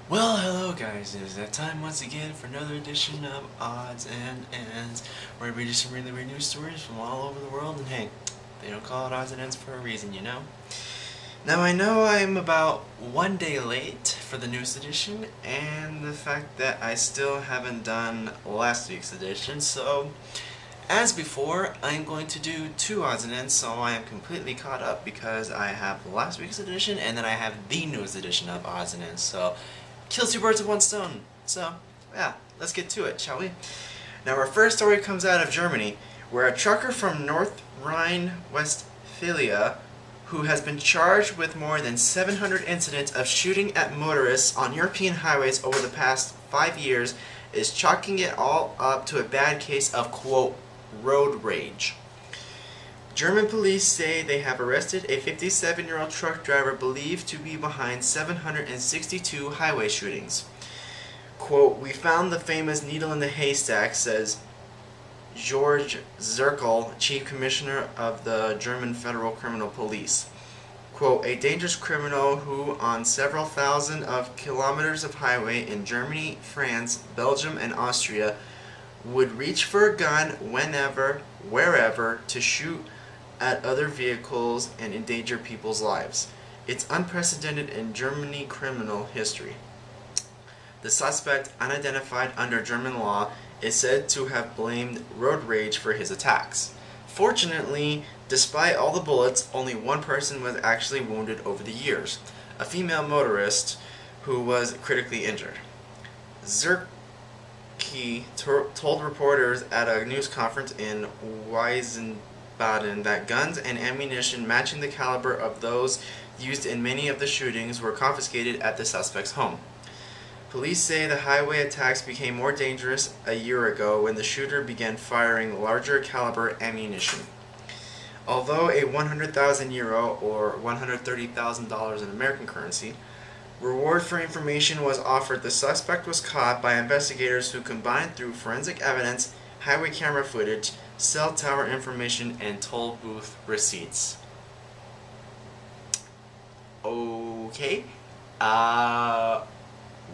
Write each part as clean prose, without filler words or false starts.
Well, hello guys, it is that time once again for another edition of Odds and Ends, where we read some really weird news stories from all over the world, and hey, they don't call it Odds and Ends for a reason, you know? Now I know I'm about one day late for the newest edition, and the fact that I still haven't done last week's edition, so as before, I'm going to do two odds and ends, so I am completely caught up because I have last week's edition and then I have the newest edition of odds and ends. So, kill two birds with one stone. So, yeah, let's get to it, shall we? Now, our first story comes out of Germany, where a trucker from North Rhine-Westphalia, who has been charged with more than 700 incidents of shooting at motorists on European highways over the past 5 years, is chalking it all up to a bad case of, quote, road rage. German police say they have arrested a 57-year-old truck driver believed to be behind 762 highway shootings. Quote, "We found the famous needle in the haystack," says George Zirkel, chief commissioner of the German Federal Criminal Police. Quote, "A dangerous criminal who, on several thousand of kilometers of highway in Germany, France, Belgium, and Austria, would reach for a gun whenever, wherever, to shoot at other vehicles and endanger people's lives. It's unprecedented in Germany criminal history." The suspect, unidentified under German law, is said to have blamed road rage for his attacks. Fortunately, despite all the bullets, only one person was actually wounded over the years, a female motorist who was critically injured. Zirke told reporters at a news conference in Wiesbaden that guns and ammunition matching the caliber of those used in many of the shootings were confiscated at the suspect's home. Police say the highway attacks became more dangerous a year ago when the shooter began firing larger caliber ammunition. Although a 100,000 euro or $130,000 in American currency reward for information was offered, the suspect was caught by investigators who combined through forensic evidence, highway camera footage, cell tower information, and toll booth receipts. Okay.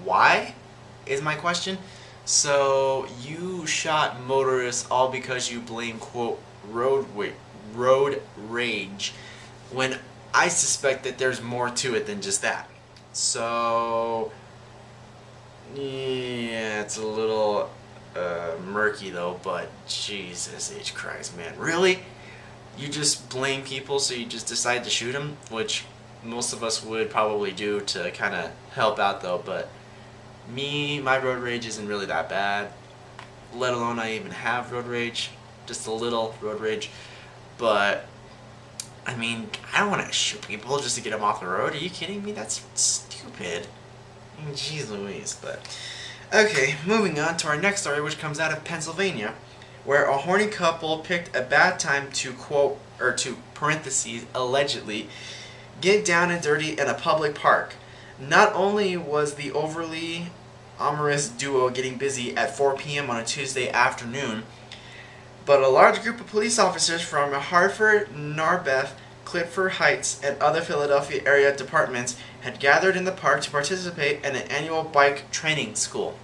Why? Is my question. So, you shot motorists all because you blame, quote, road rage, when I suspect that there's more to it than just that. So, yeah, it's a little murky though, but Jesus H. Christ, man. Really? You just blame people so you just decide to shoot them? Which most of us would probably do to kind of help out though, but my road rage isn't really that bad. Let alone I even have road rage. Just a little road rage. But I mean, I don't want to shoot people just to get them off the road. Are you kidding me? That's stupid. I mean, jeez Louise. But okay, moving on to our next story, which comes out of Pennsylvania, where a horny couple picked a bad time to quote, or to parentheses, allegedly, get down and dirty in a public park. Not only was the overly amorous duo getting busy at 4 p.m. on a Tuesday afternoon, but a large group of police officers from Hartford, Narberth, Clifford Heights, and other Philadelphia area departments had gathered in the park to participate in an annual bike training school.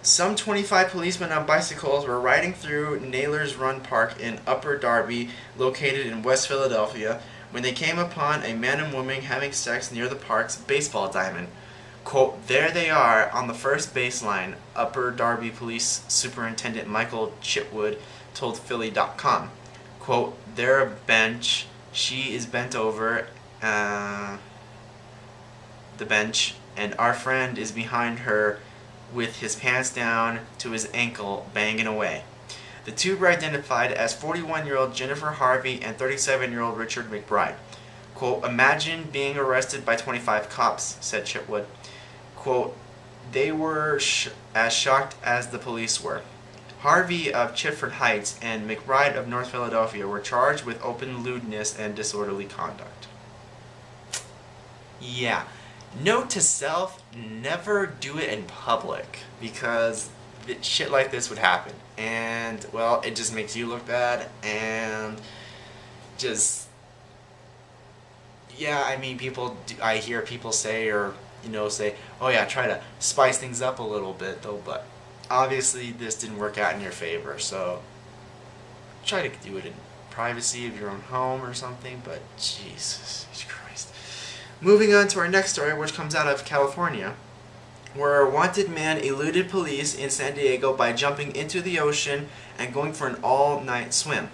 Some 25 policemen on bicycles were riding through Naylor's Run Park in Upper Darby, located in West Philadelphia, when they came upon a man and woman having sex near the park's baseball diamond. Quote, "There they are on the first baseline," Upper Darby Police Superintendent Michael Chitwood told Philly.com. Quote, "They're a bench. She is bent over the bench, and our friend is behind her with his pants down to his ankle, banging away." The two were identified as 41-year-old Jennifer Harvey and 37-year-old Richard McBride. Quote, "Imagine being arrested by 25 cops," said Chitwood. Quote, "They were as shocked as the police were." Harvey of Clifford Heights and McBride of North Philadelphia were charged with open lewdness and disorderly conduct. Yeah. Note to self, never do it in public, because shit like this would happen. And, well, it just makes you look bad, and just, yeah, I mean, I hear people say, or say, oh yeah, try to spice things up a little bit though, but obviously this didn't work out in your favor, so try to do it in privacy of your own home or something, but Jesus Christ. Moving on to our next story, which comes out of California, where a wanted man eluded police in San Diego by jumping into the ocean and going for an all-night swim.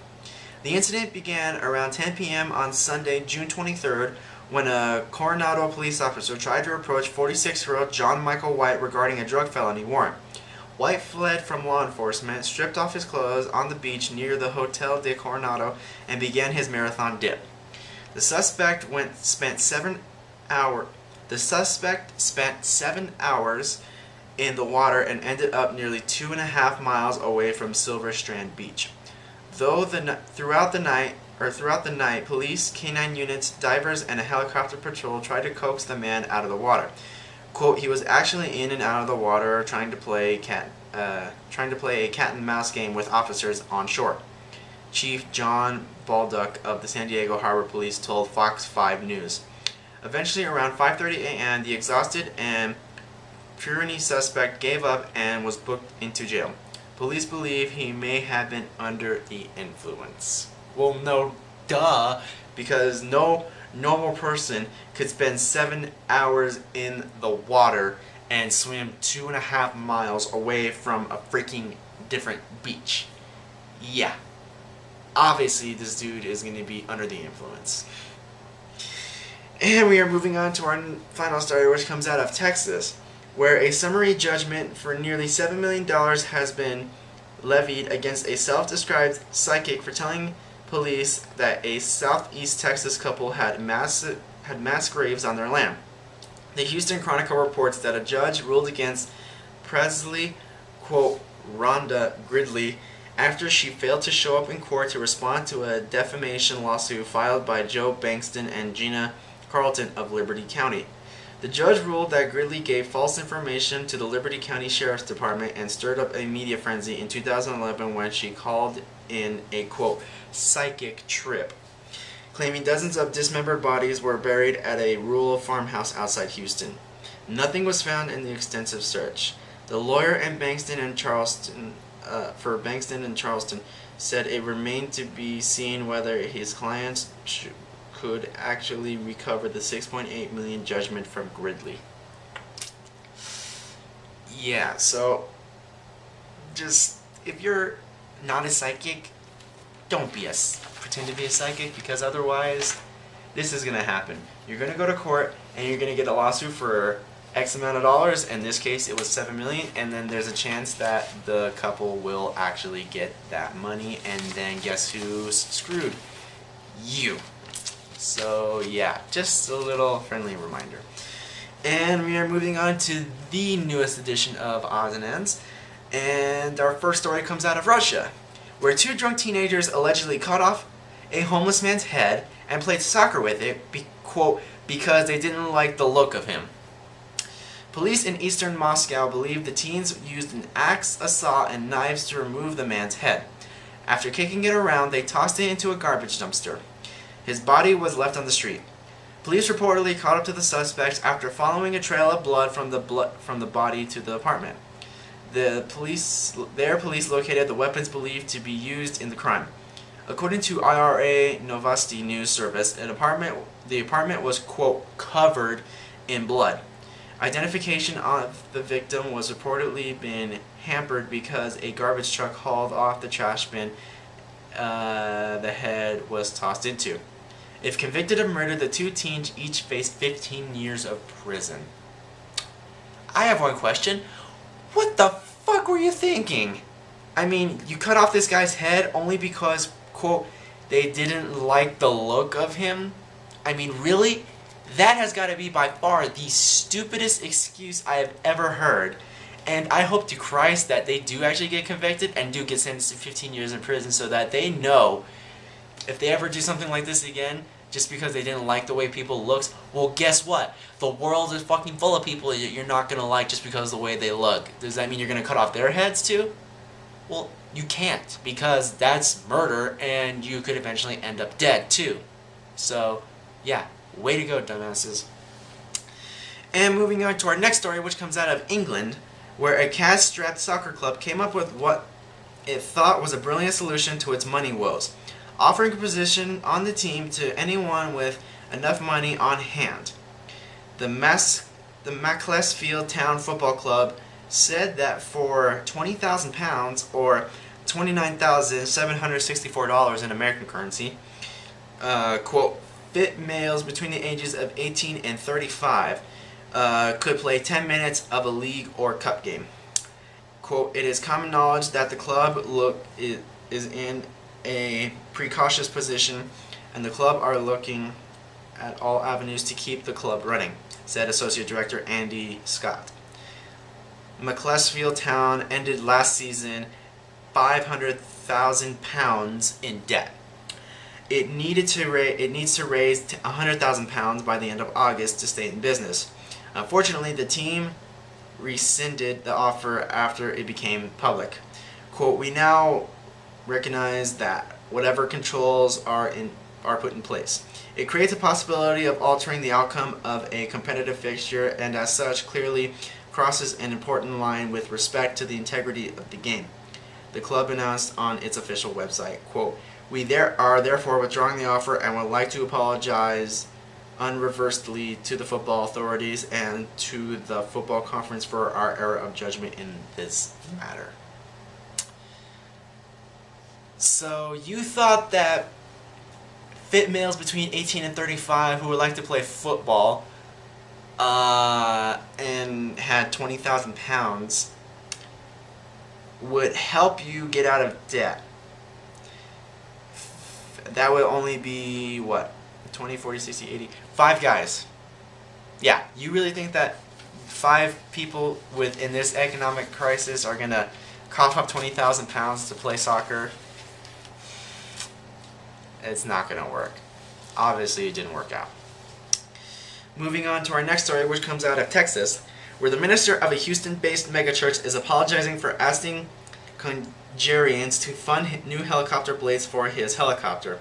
The incident began around 10 p.m. on Sunday, June 23rd, when a Coronado police officer tried to approach 46-year-old John Michael White regarding a drug felony warrant. White fled from law enforcement, stripped off his clothes on the beach near the Hotel de Coronado, and began his marathon dip. The suspect spent 7 hours in the water and ended up nearly 2.5 miles away from Silver Strand Beach. Throughout the night, police, canine units, divers, and a helicopter patrol tried to coax the man out of the water. Quote, he was actually in and out of the water trying to play a cat and mouse game with officers on shore. Chief John Baldock of the San Diego Harbor Police told Fox 5 News. Eventually, around 5:30 a.m., the exhausted and puny suspect gave up and was booked into jail. Police believe he may have been under the influence. Well, no, duh, because no normal person could spend 7 hours in the water and swim 2.5 miles away from a freaking different beach. Yeah. Obviously, this dude is going to be under the influence. And we are moving on to our final story, which comes out of Texas, where a summary judgment for nearly $7 million has been levied against a self-described psychic for telling police that a southeast Texas couple had mass graves on their land. The Houston Chronicle reports that a judge ruled against Presley, quote, Rhonda Gridley, after she failed to show up in court to respond to a defamation lawsuit filed by Joe Bankston and Gina Carlton of Liberty County. The judge ruled that Gridley gave false information to the Liberty County Sheriff's Department and stirred up a media frenzy in 2011 when she called in a, quote, psychic trip, claiming dozens of dismembered bodies were buried at a rural farmhouse outside Houston. Nothing was found in the extensive search. The lawyer in Bankston and Charleston, said it remained to be seen whether his clients could actually recover the $6.8 million judgment from Gridley. Yeah, so just if you're not a psychic, don't pretend to be a psychic, because otherwise this is gonna happen. You're gonna go to court and you're gonna get a lawsuit for X amount of dollars. In this case, it was $7 million, and then there's a chance that the couple will actually get that money, and then guess who's screwed? You. So yeah, just a little friendly reminder. And we are moving on to the newest edition of Odds and Ends, and our first story comes out of Russia, where 2 drunk teenagers allegedly cut off a homeless man's head and played soccer with it, quote, because they didn't like the look of him. Police in eastern Moscow believe the teens used an axe, a saw, and knives to remove the man's head. After kicking it around, they tossed it into a garbage dumpster. His body was left on the street. Police reportedly caught up to the suspects after following a trail of blood from the body to the apartment. Police located the weapons believed to be used in the crime. According to IRA Novosti News Service, the apartment was, quote, covered in blood. Identification of the victim was reportedly been hampered because a garbage truck hauled off the trash bin the head was tossed into. If convicted of murder, the 2 teens each face 15 years of prison. I have one question. What the fuck were you thinking? I mean, you cut off this guy's head only because, quote, they didn't like the look of him? I mean, really? That has got to be by far the stupidest excuse I have ever heard. And I hope to Christ that they do actually get convicted and do get sentenced to 15 years in prison, so that they know if they ever do something like this again, just because they didn't like the way people look, well, guess what? The world is fucking full of people that you're not going to like just because of the way they look. Does that mean you're going to cut off their heads too? Well, you can't, because that's murder and you could eventually end up dead too. So, yeah, way to go, dumbasses. And moving on to our next story, which comes out of England, where a cash-strapped soccer club came up with what it thought was a brilliant solution to its money woes, offering a position on the team to anyone with enough money on hand. The Macclesfield Town Football Club said that for £20,000 or $29,764 in American currency, quote, fit males between the ages of 18 and 35 could play 10 minutes of a league or cup game. Quote, it is common knowledge that the club is in a precautious position and the club are looking at all avenues to keep the club running, said Associate Director Andy Scott. Macclesfield Town ended last season £500,000 in debt. It needs to raise £100,000 by the end of August to stay in business. Unfortunately, the team rescinded the offer after it became public. Quote, we now recognize that whatever controls are put in place, it creates a possibility of altering the outcome of a competitive fixture and as such clearly crosses an important line with respect to the integrity of the game, the club announced on its official website. Quote, we are therefore withdrawing the offer and would like to apologize unreservedly to the football authorities and to the football conference for our error of judgment in this matter. So you thought that fit males between 18 and 35 who would like to play football and had £20,000 would help you get out of debt. That would only be, what, 20, 40, 60, 80, 5 guys. Yeah, you really think that 5 people in this economic crisis are going to cough up £20,000 to play soccer? It's not going to work. Obviously, it didn't work out. Moving on to our next story, which comes out of Texas, where the minister of a Houston-based megachurch is apologizing for asking Congerians to fund new helicopter blades for his helicopter.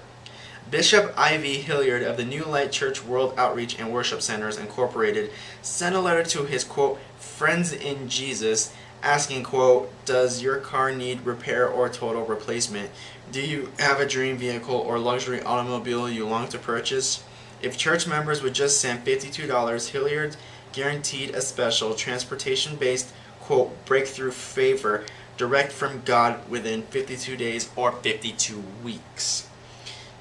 Bishop Ivy Hilliard of the New Light Church World Outreach and Worship Centers Incorporated sent a letter to his, quote, friends in Jesus, asking, quote, does your car need repair or total replacement? Do you have a dream vehicle or luxury automobile you long to purchase? If church members would just send $52, Hilliard guaranteed a special transportation-based, quote, breakthrough favor direct from God within 52 days or 52 weeks.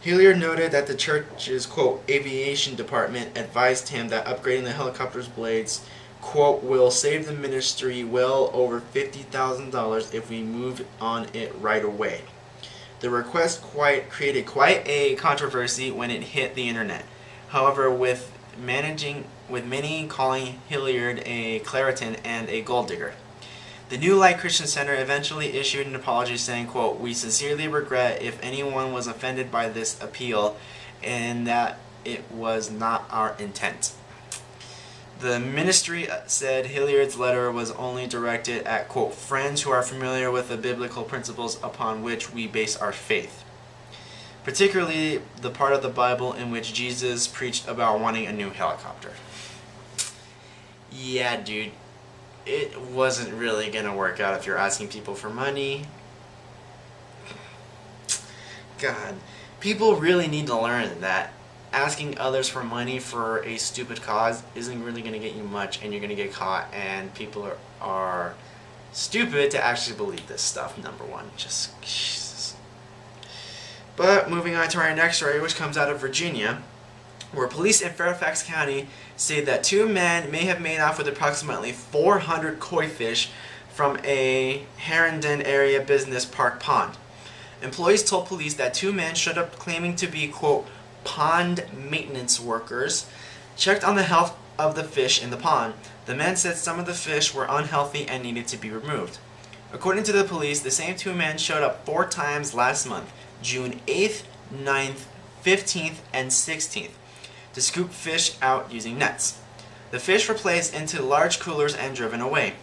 Hilliard noted that the church's, quote, aviation department advised him that upgrading the helicopter's blades, quote, will save the ministry well over $50,000 if we move on it right away. The request created quite a controversy when it hit the internet. However, with many calling Hilliard a Claritin and a gold digger. The New Light Christian Center eventually issued an apology saying, quote, we sincerely regret if anyone was offended by this appeal and that it was not our intent. The ministry said Hilliard's letter was only directed at, quote, friends who are familiar with the biblical principles upon which we base our faith, particularly the part of the Bible in which Jesus preached about wanting a new helicopter. Yeah, dude, it wasn't really going to work out if you're asking people for money. God, people really need to learn that asking others for money for a stupid cause isn't really going to get you much, and you're going to get caught, and people are stupid to actually believe this stuff, number one. Just, Jesus. But moving on to our next story, which comes out of Virginia, where police in Fairfax County say that 2 men may have made off with approximately 400 koi fish from a Herndon area business park pond. Employees told police that 2 men showed up claiming to be, quote, pond maintenance workers, checked on the health of the fish in the pond. The men said some of the fish were unhealthy and needed to be removed. According to the police, the same 2 men showed up 4 times last month, June 8th, 9th, 15th, and 16th, to scoop fish out using nets. The fish were placed into large coolers and driven away.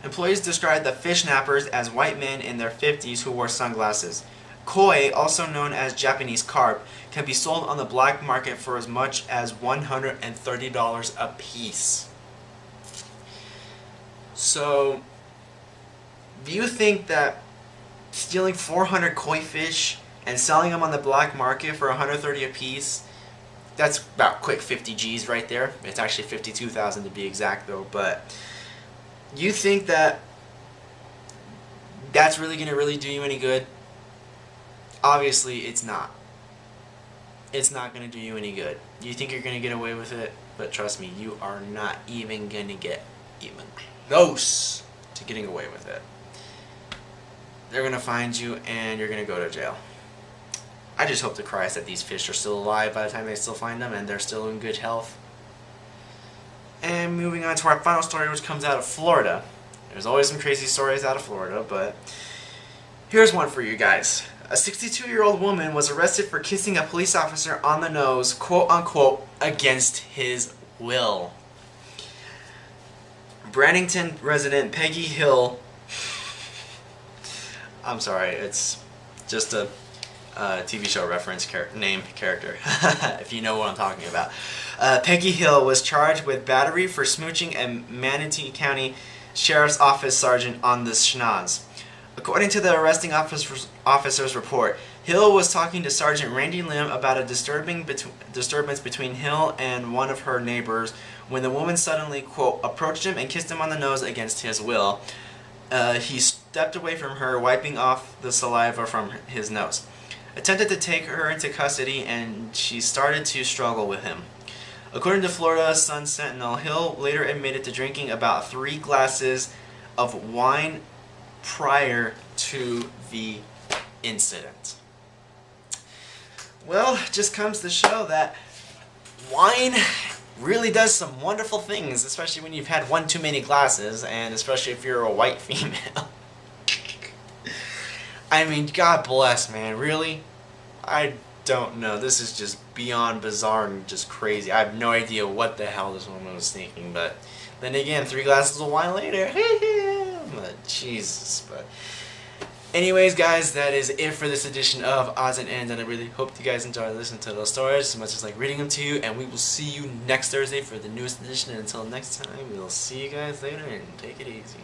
Employees described the fish nappers as white men in their 50s who wore sunglasses. Koi, also known as Japanese carp, can be sold on the black market for as much as $130 a piece. So, do you think that stealing 400 koi fish and selling them on the black market for 130 a piece, that's about quick 50 G's right there. It's actually 52,000 to be exact though, but you think that that's really going to really do you any good? Obviously, it's not. It's not going to do you any good. You think you're going to get away with it, but trust me, you are not even going to get even close to getting away with it. They're going to find you and you're going to go to jail. I just hope to Christ that these fish are still alive by the time they still find them and they're still in good health. And moving on to our final story, which comes out of Florida. There's always some crazy stories out of Florida, but here's one for you guys. A 62-year-old woman was arrested for kissing a police officer on the nose, quote unquote, against his will. Brandington resident Peggy Hill, I'm sorry, it's just a TV show reference character, if you know what I'm talking about. Peggy Hill was charged with battery for smooching a Manatee County Sheriff's Office sergeant on the schnoz. According to the arresting officer's report, Hill was talking to Sergeant Randy Lim about a disturbance between Hill and one of her neighbors when the woman suddenly, quote, approached him and kissed him on the nose against his will. He stepped away from her, wiping off the saliva from his nose. Attempted to take her into custody, and she started to struggle with him. According to Florida Sun Sentinel, Hill later admitted to drinking about 3 glasses of wine prior to the incident. Well, it just comes to show that wine really does some wonderful things, especially when you've had one too many glasses, and especially if you're a white female. I mean, God bless, man. Really? I don't know. This is just beyond bizarre and just crazy. I have no idea what the hell this woman was thinking, but then again, 3 glasses of wine later. But Jesus. But anyways, guys, that is it for this edition of Odds and Ends, and I really hope you guys enjoyed listening to those stories as much as like reading them to you, and we will see you next Thursday for the newest edition, and until next time, we'll see you guys later, and take it easy.